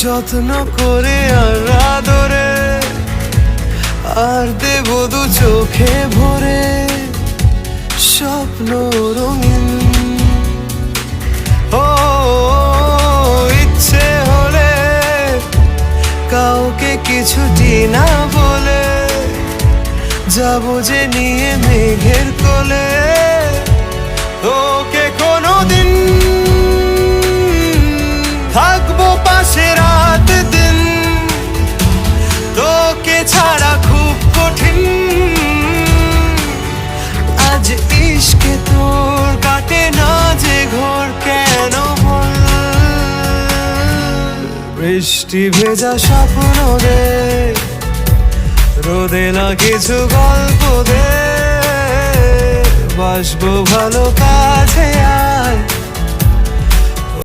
যত্ন করে আর আদরে, আর দেব দু চোখে ভরে স্বপ্ন রঙিন। ও ইচ্ছে হলে কাউকে কিছুটি না বলে যাবো যে নিয়ে মেঘের কোলে। তোকে কোনোদিন থাকবো পাশে রাত দিন, তোকে ছাড়া খুব কঠিন। আজ ইশকে তোর কাটে না যে ঘর, কেন বল? বৃষ্টি ভেজা স্বপ্ন দে, রোদে না কিছু গল্প দে, বাসবো ভালো কাছে আয়।